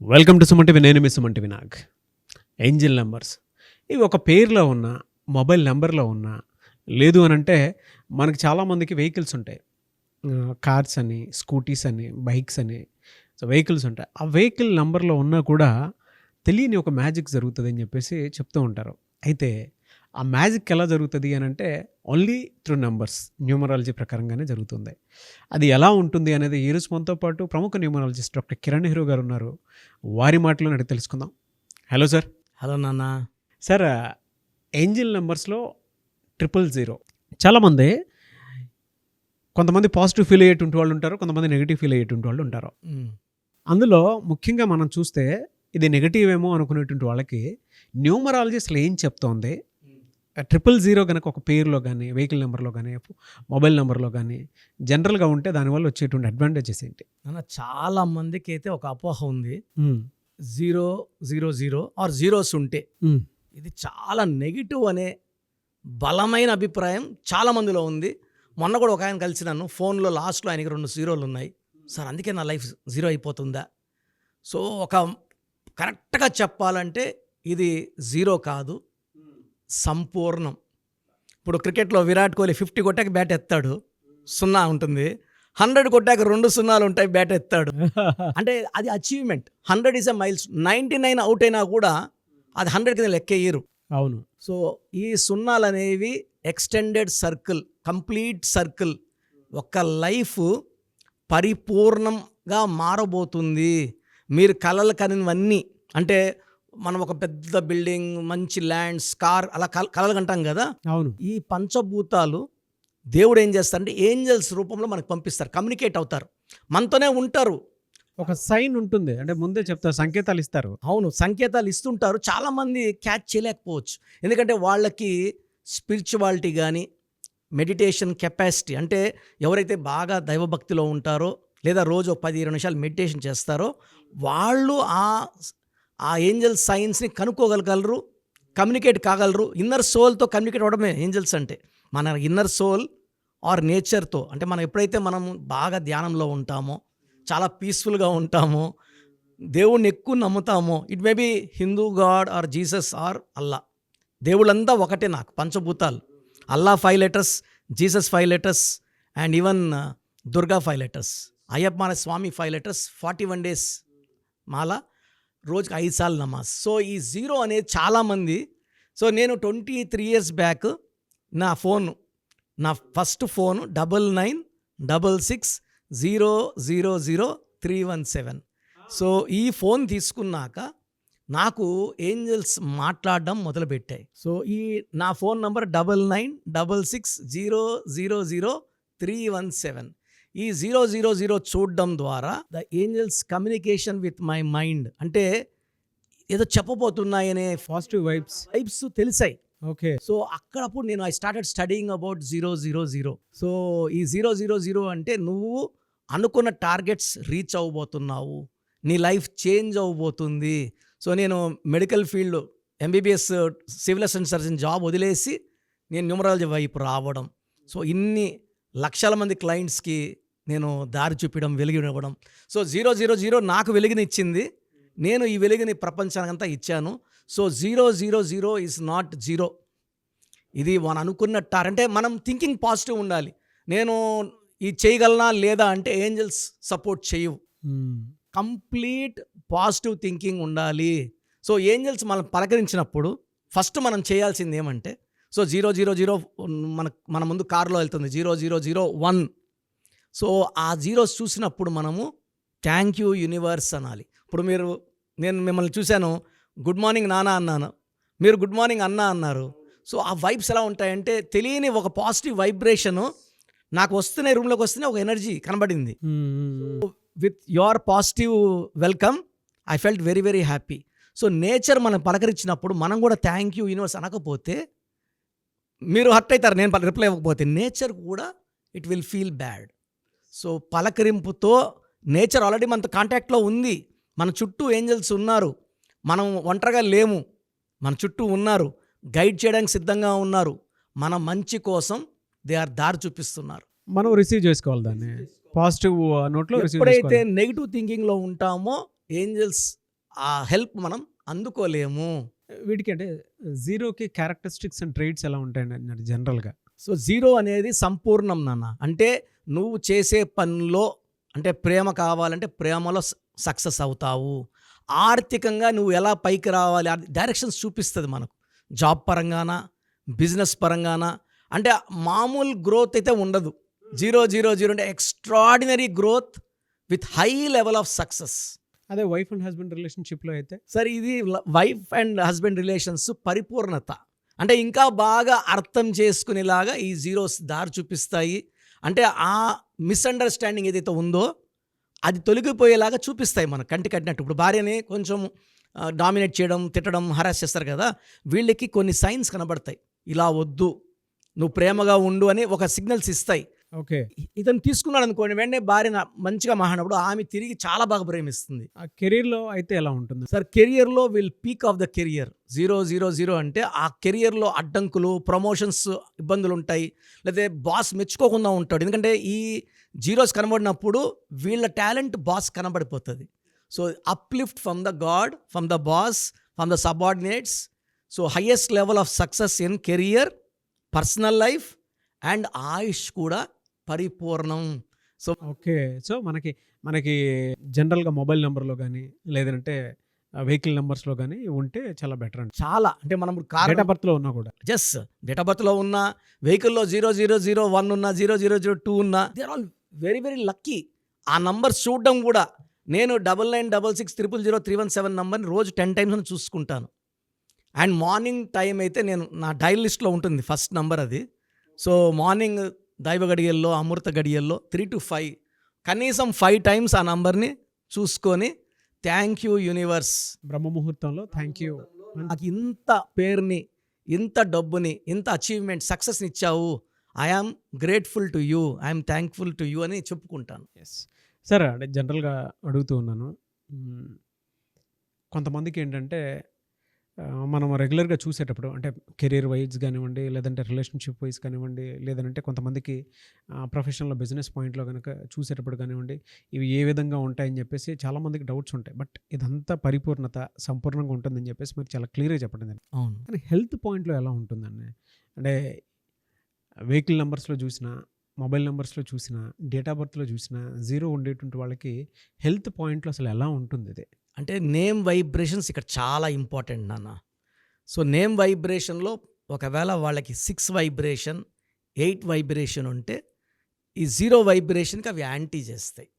Welcome to సుమంటివి. నేను మీ సుమంటి వినాగ్. Angel numbers ఇవి ఒక పేరులో ఉన్న, మొబైల్ నెంబర్లో ఉన్న, లేదు అని అంటే మనకి చాలామందికి వెహికల్స్ ఉంటాయి. కార్స్ అని, స్కూటీస్ అని, బైక్స్ అని, సో వెహికల్స్ ఉంటాయి. ఆ వెహికల్ నెంబర్లో ఉన్నా కూడా తెలియని ఒక మ్యాజిక్ జరుగుతుంది అని చెప్పేసి చెప్తూ ఉంటారు. అయితే ఆ మ్యాజిక్ ఎలా జరుగుతుంది అని అంటే ఓన్లీ త్రూ నెంబర్స్, న్యూమరాలజీ ప్రకారంగానే జరుగుతుంది. అది ఎలా ఉంటుంది అనేది ఈ రోజు మనతో పాటు ప్రముఖ న్యూమరాలజిస్ట్ డాక్టర్ కిరణ్ నెహ్రూ గారు ఉన్నారు. వారి మాటలో అడిగి తెలుసుకుందాం. Hello sir. హలో నాన్న. సార్, ఏంజిల్ నెంబర్స్లో 000 చాలామంది, కొంతమంది పాజిటివ్ ఫీల్ అయ్యేటువంటి వాళ్ళు ఉంటారు, కొంతమంది నెగిటివ్ ఫీల్ అయ్యేటువంటి వాళ్ళు ఉంటారు. అందులో ముఖ్యంగా మనం చూస్తే ఇది నెగిటివ్ ఏమో అనుకునేటువంటి వాళ్ళకి న్యూమరాలజీ అసలు ఏం చెప్తోంది, 000 కనుక ఒక పేరులో కానీ, వెహికల్ నెంబర్లో కానీ, మొబైల్ నెంబర్లో కానీ జనరల్గా ఉంటే దానివల్ల వచ్చేటువంటి అడ్వాంటేజెస్ ఏంటి? నాన్న, చాలా మందికి అయితే ఒక అపోహ ఉంది, 000 ఆర్ జీరోస్ ఉంటే ఇది చాలా నెగిటివ్ అనే బలమైన అభిప్రాయం చాలా మందిలో ఉంది. మొన్న కూడా ఒక ఆయన కలిసినాను, ఫోన్లో లాస్ట్లో ఆయనకి 2 జీరోలు ఉన్నాయి. సార్, అందుకే నా లైఫ్ జీరో అయిపోతుందా? సో ఒక కరెక్ట్గా చెప్పాలంటే ఇది జీరో కాదు, సంపూర్ణం. ఇప్పుడు క్రికెట్లో విరాట్ కోహ్లీ 50 కొట్టాక బ్యాట్ ఎత్తాడు, 0 ఉంటుంది. 100 కొట్టాక 2 సున్నాలు ఉంటాయి, బ్యాట్ ఎత్తాడు. అంటే అది achievement. 100 is a miles. 99 out అయినా కూడా అది 100 కింద లెక్కేయరు. అవును. సో ఈ సున్నాలు అనేవి ఎక్స్టెండెడ్ సర్కిల్, కంప్లీట్ సర్కిల్. ఒక లైఫ్ పరిపూర్ణంగా మారబోతుంది. మీరు కలలు కనివన్నీ, అంటే మనం ఒక పెద్ద బిల్డింగ్, మంచి ల్యాండ్స్, కార్, అలా కలలు కంటాం కదా. అవును. ఈ పంచభూతాలు దేవుడు ఏం చేస్తారంటే ఏంజల్స్ రూపంలో మనకు పంపిస్తారు, కమ్యూనికేట్ అవుతారు, మనతోనే ఉంటారు. ఒక సైన్ ఉంటుంది, అంటే ముందే చెప్తారు, సంకేతాలు ఇస్తారు. అవును, సంకేతాలు ఇస్తుంటారు. చాలామంది క్యాచ్ చేయలేకపోవచ్చు, ఎందుకంటే వాళ్ళకి స్పిరిచువాలిటీ కానీ, మెడిటేషన్ కెపాసిటీ, అంటే ఎవరైతే బాగా దైవభక్తిలో ఉంటారో లేదా రోజు 10-20 నిమిషాలు మెడిటేషన్ చేస్తారో వాళ్ళు ఆ ఏంజల్ సైన్స్ని కనుక్కోగలగలరు, కమ్యూనికేట్ కాగలరు. ఇన్నర్ సోల్తో కమ్యూనికేట్ అవ్వడమే ఏంజల్స్ అంటే. మన ఇన్నర్ సోల్ ఆర్ నేచర్తో, అంటే మనం ఎప్పుడైతే మనం బాగా ధ్యానంలో ఉంటామో, చాలా పీస్ఫుల్గా ఉంటామో, దేవుణ్ణి ఎక్కువ నమ్ముతామో, it may be Hindu god or Jesus or Allah, దేవుళ్ళంతా ఒకటే నాకు, పంచభూతాలు. Allah 5 letters, Jesus 5 letters, and even Durga 5 letters, Ayyappa Swamy 5 letters, 41 days మాల, రోజుకి 5 సార్లు నమాజ్. సో ఈ జీరో అనేది చాలామంది. సో నేను 23 years బ్యాక్ నా ఫస్ట్ ఫోన్ 9966000317. సో ఈ ఫోన్ తీసుకున్నాక నాకు ఏంజల్స్ మాట్లాడడం మొదలుపెట్టాయి. సో ఈ నా ఫోన్ నంబర్ 9966000317. ఈ 000 చూడడం ద్వారా the angels communication with my mind, అంటే ఏదో చెప్పబోతున్నాయనే పాజిటివ్ వైబ్స్ తెలిసాయి. ఓకే. సో అక్కడప్పుడు నేను I started studying about 000. So ఈ 000 అంటే నువ్వు అనుకున్న టార్గెట్స్ రీచ్ అవ్వబోతున్నావు, నీ లైఫ్ చేంజ్ అవ్వబోతుంది. సో నేను medical field MBBS civil assistant surgeon job వదిలేసి నేను న్యూమరాలజీ వైపు రావడం, సో ఇన్ని లక్షల మంది క్లయింట్స్కి నేను దారి చూపించడం, వెలుగునివ్వడం. సో 000 నాకు వెలుగునిచ్చింది, నేను ఈ వెలుగుని ప్రపంచానికంతా ఇచ్చాను. So 000 is not zero. ఇది మనం అనుకున్నట్టు, అంటే మనం థింకింగ్ పాజిటివ్ ఉండాలి. నేను ఇది చేయగలనా లేదా అంటే ఏంజల్స్ సపోర్ట్ చేయవు. కంప్లీట్ పాజిటివ్ థింకింగ్ ఉండాలి. సో ఏంజల్స్ మనం పలకరించినప్పుడు ఫస్ట్ మనం చేయాల్సింది ఏమంటే, సో 000 మన ముందు కారులో వెళ్తుంది, 0001. సో ఆ జీరోస్ చూసినప్పుడు మనము థ్యాంక్ యూ యూనివర్స్ అనాలి. ఇప్పుడు నేను మిమ్మల్ని చూశాను, గుడ్ మార్నింగ్ నాన్న అన్నాను, మీరు గుడ్ మార్నింగ్ అన్న అన్నారు. సో ఆ వైబ్స్ ఎలా ఉంటాయంటే తెలియని ఒక పాజిటివ్ వైబ్రేషను నాకు వస్తున్నాయి, రూమ్లోకి వస్తూనే ఒక ఎనర్జీ కనబడింది. With your positive welcome I felt very very happy. So nature మనం పలకరించినప్పుడు మనం కూడా థ్యాంక్ యూ యూనివర్స్ అనకపోతే మీరు హర్ట్ అవుతారు, నేను రిప్లై ఇవ్వకపోతే. నేచర్ కూడా it will feel bad. So పలకరింపుతో నేచర్ ఆల్రెడీ మనతో కాంటాక్ట్లో ఉంది, మన చుట్టూ ఏంజల్స్ ఉన్నారు, మనం ఒంటరిగా లేము, మన చుట్టూ ఉన్నారు, గైడ్ చేయడానికి సిద్ధంగా ఉన్నారు, మన మంచి కోసం దే ఆర్ దారి చూపిస్తున్నారు. మనం రిసీవ్ చేసుకోవాలి దాన్ని పాజిటివ్ నోట్లో. ఎప్పుడైతే నెగిటివ్ థింకింగ్లో ఉంటామో ఏంజల్స్ ఆ హెల్ప్ మనం అందుకోలేము. వీటికి అంటే జీరోకి క్యారెక్టరిస్టిక్స్ అండ్ ట్రేట్స్ ఎలా ఉంటాయండి జనరల్గా? సో జీరో అనేది సంపూర్ణం నాన్న. అంటే నువ్వు చేసే పనిలో అంటే ప్రేమ కావాలంటే ప్రేమలో సక్సెస్ అవుతావు. ఆర్థికంగా నువ్వు ఎలా పైకి రావాలి డైరెక్షన్స్ చూపిస్తుంది మనకు. జాబ్ పరంగాన, బిజినెస్ పరంగాన. అంటే మామూలు గ్రోత్ అయితే ఉండదు. 0 అంటే extraordinary growth with high level of success. అదే వైఫ్ అండ్ హస్బెండ్ రిలేషన్షిప్లో అయితే సరే, ఇది వైఫ్ అండ్ హస్బెండ్ రిలేషన్స్ పరిపూర్ణత. అంటే ఇంకా బాగా అర్థం చేసుకునేలాగా ఈ జీరోస్ దారి చూపిస్తాయి. అంటే ఆ మిస్అండర్స్టాండింగ్ ఏదైతే ఉందో అది తొలగిపోయేలాగా చూపిస్తాయి మన కంటి కట్టినట్టు. ఇప్పుడు భార్యని కొంచెం డామినేట్ చేయడం, తిట్టడం, హరాస్ చేస్తారు కదా, వీళ్ళకి కొన్ని సైన్స్ కనబడతాయి. ఇలా వద్దు, నువ్వు ప్రేమగా ఉండు అని ఒక సిగ్నల్స్ ఇస్తాయి. ఓకే. ఇతను తీసుకున్నాడు అనుకోండి, వెంటనే భార్య మంచిగా మాట్లాడినప్పుడు ఆమె తిరిగి చాలా బాగా ప్రేమిస్తుంది. ఆ కెరీర్లో అయితే ఎలా ఉంటుంది? సార్, కెరియర్లో will peak of the career 0 అంటే ఆ కెరియర్లో అడ్డంకులు, ప్రమోషన్స్ ఇబ్బందులు ఉంటాయి. లేకపోతే బాస్ మెచ్చుకోకుండా ఉంటాడు. ఎందుకంటే ఈ జీరోస్ కనబడినప్పుడు వీళ్ళ టాలెంట్ బాస్ కనబడిపోతుంది. So uplift from the god, from the boss, from the subordinates. So highest level of success in career, personal life and ఆయుష్ కూడా పరిపూర్ణం. So okay. సో మనకి జనరల్గా మొబైల్ నెంబర్లో కానీ లేదంటే వెహికల్ నెంబర్స్లో కానీ ఉంటే చాలా బెటర్ అండి. చాలా అంటే మనం కార్ డేట్ ఆఫ్ బర్త్లో ఉన్నా కూడా జస్ట్ డేట్ ఆఫ్ బర్త్లో ఉన్న వెహికల్లో 0001 ఉన్న 0002 ఉన్న they are all very very lucky. ఆ నంబర్స్ చూడడం కూడా, నేను 9966000317 నంబర్ని రోజు 10 times అని చూసుకుంటాను. అండ్ మార్నింగ్ టైం అయితే నేను నా డైల్ లిస్ట్లో ఉంటుంది ఫస్ట్ నంబర్ అది. సో మార్నింగ్ దైవ గడియల్లో, అమృత గడియల్లో 3 to 5 కనీసం 5 times ఆ నంబర్ని చూసుకొని థ్యాంక్ యూ యూనివర్స్, బ్రహ్మ ముహూర్తంలో థ్యాంక్ యూ, నాకు ఇంత పేరుని, ఇంత డబ్బుని, ఇంత అచీవ్మెంట్, సక్సెస్ని ఇచ్చావు, I am grateful to you, I am thankful to you అని చెప్పుకుంటాను. Yes sir. అంటే జనరల్గా అడుగుతూ ఉన్నాను, కొంతమందికి ఏంటంటే మనం రెగ్యులర్గా చూసేటప్పుడు అంటే కెరీర్ వైజ్ కానివ్వండి, లేదంటే రిలేషన్షిప్ వైజ్ కానివ్వండి, లేదంటే కొంతమందికి ప్రొఫెషనల్ బిజినెస్ పాయింట్లో కనుక చూసేటప్పుడు కానివ్వండి, ఇవి ఏ విధంగా ఉంటాయని చెప్పేసి చాలామందికి డౌట్స్ ఉంటాయి. బట్ ఇదంతా పరిపూర్ణత, సంపూర్ణంగా ఉంటుందని చెప్పేసి మీరు చాలా క్లియర్గా చెప్పడం జరిగింది. అవును. కానీ హెల్త్ పాయింట్లో ఎలా ఉంటుందండి? అంటే వెహికల్ నెంబర్స్లో చూసినా, మొబైల్ నెంబర్స్లో చూసినా, డేట్ ఆఫ్ బర్త్లో చూసినా జీరో ఉండేటువంటి వాళ్ళకి హెల్త్ పాయింట్లో అసలు ఎలా ఉంటుంది ఇది? అంటే నేమ్ వైబ్రేషన్స్ ఇక్కడ చాలా ఇంపార్టెంట్ నాన్న. సో నేమ్ వైబ్రేషన్లో ఒకవేళ వాళ్ళకి 6 వైబ్రేషన్, 8 వైబ్రేషన్ ఉంటే ఈ 0 వైబ్రేషన్కి అవి యాంటీ చేస్తాయి.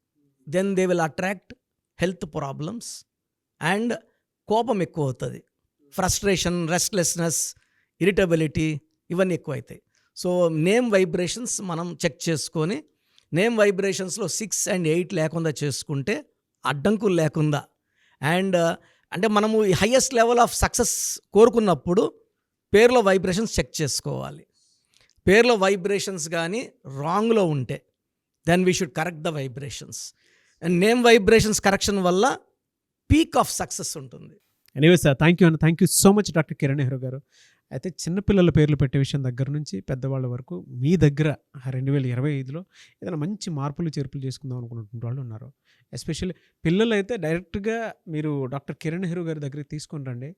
Then they will attract health problems and కోపం ఎక్కువ అవుతుంది, ఫ్రస్ట్రేషన్, రెస్ట్లెస్నెస్, ఇరిటబిలిటీ ఇవన్నీ ఎక్కువ అవుతాయి. సో నేమ్ వైబ్రేషన్స్ మనం చెక్ చేసుకొని నేమ్ వైబ్రేషన్స్లో 6 and 8 లేకుండా చేసుకుంటే అడ్డంకులు లేకుండా అండ్ అంటే మనము ఈ హైయెస్ట్ లెవెల్ ఆఫ్ సక్సెస్ కోరుకున్నప్పుడు పేరులో వైబ్రేషన్స్ చెక్ చేసుకోవాలి. పేరులో వైబ్రేషన్స్ కానీ రాంగ్లో ఉంటే then we should correct the vibrations. And name vibrations correction వల్ల పీక్ ఆఫ్ సక్సెస్ ఉంటుంది. ఎనీవే సార్, థ్యాంక్ యూ అండి. Thank you so much doctor Kiran Nehru గారు. అయితే చిన్నపిల్లల పేర్లు పెట్టే విషయం దగ్గర నుంచి పెద్దవాళ్ళ వరకు మీ దగ్గర 2025లో ఏదైనా మంచి మార్పులు చేర్పులు చేసుకుందాం అనుకున్నటువంటి వాళ్ళు ఉన్నారు. ఎస్పెషల్లీ పిల్లలు అయితే డైరెక్ట్గా మీరు డాక్టర్ కిరణ్ నెహ్రూ గారి దగ్గరికి తీసుకొని రండి.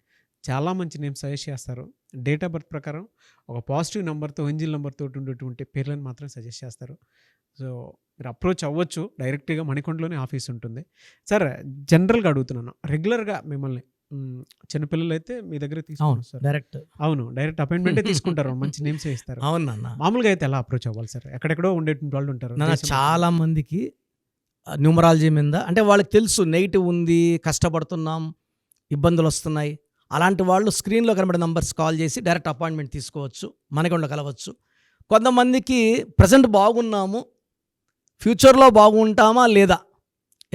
చాలా మంచి నేమ్ సజెస్ట్ చేస్తారు. డేట్ ఆఫ్ బర్త్ ప్రకారం ఒక పాజిటివ్ నెంబర్తో, ఏంజిల్ నెంబర్తో ఉండేటువంటి పేర్లను మాత్రం సజెస్ట్ చేస్తారు. సో మీరు అప్రోచ్ అవ్వచ్చు. డైరెక్ట్గా మణికొండలోనే ఆఫీస్ ఉంటుంది. సార్, జనరల్గా అడుగుతున్నాను, రెగ్యులర్గా మిమ్మల్ని చిన్నపిల్లలు అయితే మీ దగ్గర తీసుకుంటారు సార్? డైరెక్ట్ అపాయింట్మెంటే తీసుకుంటారు, మంచి నేమ్స్ ఇస్తారు. అవును నాన్న. మామూలుగా అయితే ఎలా అప్రోచ్ అవ్వాలి సార్? ఎక్కడెక్కడో ఉండేటువంటి వాళ్ళు ఉంటారు. చాలా మందికి న్యూమరాలజీ మీద అంటే వాళ్ళకి తెలుసు నెగిటివ్ ఉంది, కష్టపడుతున్నాం, ఇబ్బందులు వస్తున్నాయి. అలాంటి వాళ్ళు స్క్రీన్లో కనబడే నంబర్స్ కాల్ చేసి డైరెక్ట్ అపాయింట్మెంట్ తీసుకోవచ్చు, మనకొండ కలవచ్చు. కొంతమందికి ప్రజెంట్ బాగున్నాము, ఫ్యూచర్లో బాగుంటామా లేదా,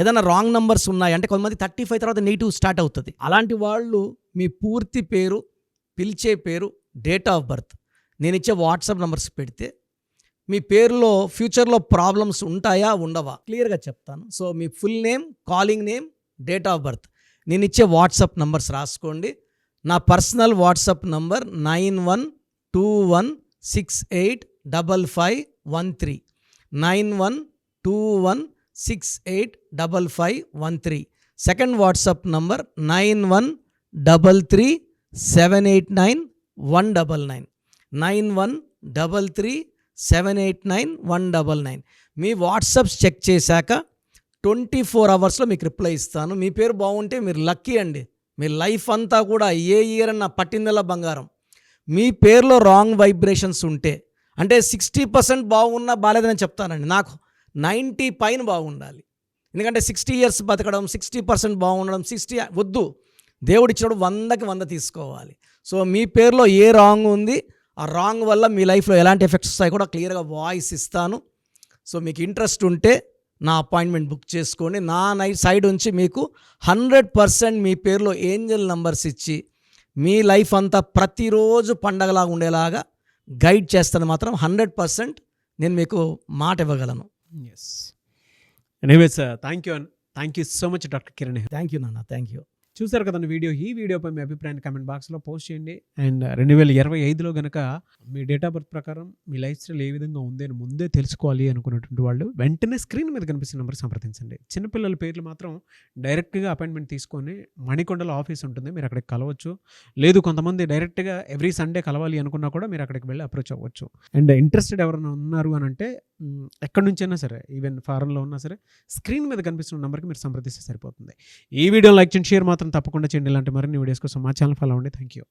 ఏదైనా రాంగ్ నంబర్స్ ఉన్నాయి అంటే కొంతమంది 35 తర్వాత నెగిటివ్ స్టార్ట్ అవుతుంది. అలాంటి వాళ్ళు మీ పూర్తి పేరు, పిలిచే పేరు, డేట్ ఆఫ్ బర్త్ నేను ఇచ్చే వాట్సాప్ నంబర్స్ పెడితే మీ పేరులో ఫ్యూచర్లో ప్రాబ్లమ్స్ ఉంటాయా ఉండవా క్లియర్గా చెప్తాను. So me full name, calling name, date of birth నేను ఇచ్చే వాట్సాప్ నంబర్స్ రాసుకోండి. నా personal WhatsApp number 9121685513 9121685513. Second WhatsApp number 9133789199 9133789199. మీ వాట్సాప్స్ చెక్ చేశాక 24 అవర్స్లో మీకు రిప్లై ఇస్తాను. మీ పేరు బాగుంటే మీరు లక్కీ అండి. మీ లైఫ్ అంతా కూడా ఏ ఇయర్ అన్న పట్టిందల్లా బంగారం. మీ పేరులో రాంగ్ వైబ్రేషన్స్ ఉంటే, అంటే 60% బాగున్నా బాలేదని చెప్తానండి. నాకు 90 పైన బాగుండాలి. ఎందుకంటే 60 ఇయర్స్ బతకడం, 60% బాగుండడం, 60 వద్దు. దేవుడు ఇచ్చినప్పుడు 100కి 100 తీసుకోవాలి. సో మీ పేరులో ఏ రాంగ్ ఉంది, ఆ రాంగ్ వల్ల మీ లైఫ్లో ఎలాంటి ఎఫెక్ట్స్ వస్తాయి కూడా క్లియర్గా వాయిస్ ఇస్తాను. సో మీకు ఇంట్రెస్ట్ ఉంటే నా అపాయింట్మెంట్ బుక్ చేసుకోండి. నా సైడ్ నుంచి మీకు 100% మీ పేరులో ఏంజల్ నంబర్స్ ఇచ్చి మీ లైఫ్ అంతా ప్రతిరోజు పండగలాగా ఉండేలాగా గైడ్ చేస్తాను. మాత్రం 100% నేను మీకు మాట ఇవ్వగలను. Yes. Anyways thank you so much doctor Kiran. Thank you నాన్న, థ్యాంక్ యూ. చూసారు కదండి వీడియో. ఈ వీడియోపై మీ అభిప్రాయాన్ని కామెంట్ బాక్స్లో పోస్ట్ చేయండి. అండ్ 2025లో కనుక మీ డేట్ ఆఫ్ బర్త్ ప్రకారం మీ లైఫ్ స్టైల్ ఏ విధంగా ఉంది అని ముందే తెలుసుకోవాలి అనుకున్నటువంటి వాళ్ళు వెంటనే స్క్రీన్ మీద కనిపిస్తున్న నెంబర్ సంప్రదించండి. చిన్నపిల్లల పేర్లు మాత్రం డైరెక్ట్గా అపాయింట్మెంట్ తీసుకొని మణికొండలో ఆఫీస్ ఉంటుంది, మీరు అక్కడికి కలవచ్చు. లేదు కొంతమంది డైరెక్ట్గా ఎవ్రీ సండే కలవాలి అనుకున్నా కూడా మీరు అక్కడికి వెళ్ళి అప్రోచ్ అవ్వచ్చు. అండ్ ఇంట్రెస్టెడ్ ఎవరైనా ఉన్నారు అని అంటే ఎక్కడి నుంచైనా సరే, ఈవెన్ ఫారెన్లో ఉన్నా సరే, స్క్రీన్ మీద కనిపిస్తున్న నెంబర్కి మీరు సంప్రదిస్తే సరిపోతుంది. ఈ వీడియో లైక్ చేయండి, షేర్ మాత్రం తప్పకుండా చేయండి. ఇలాంటి మరిన్ని వీడియోస్ కోసం మా ఛానల్ ఫాలో అవ్వండి. Thank you.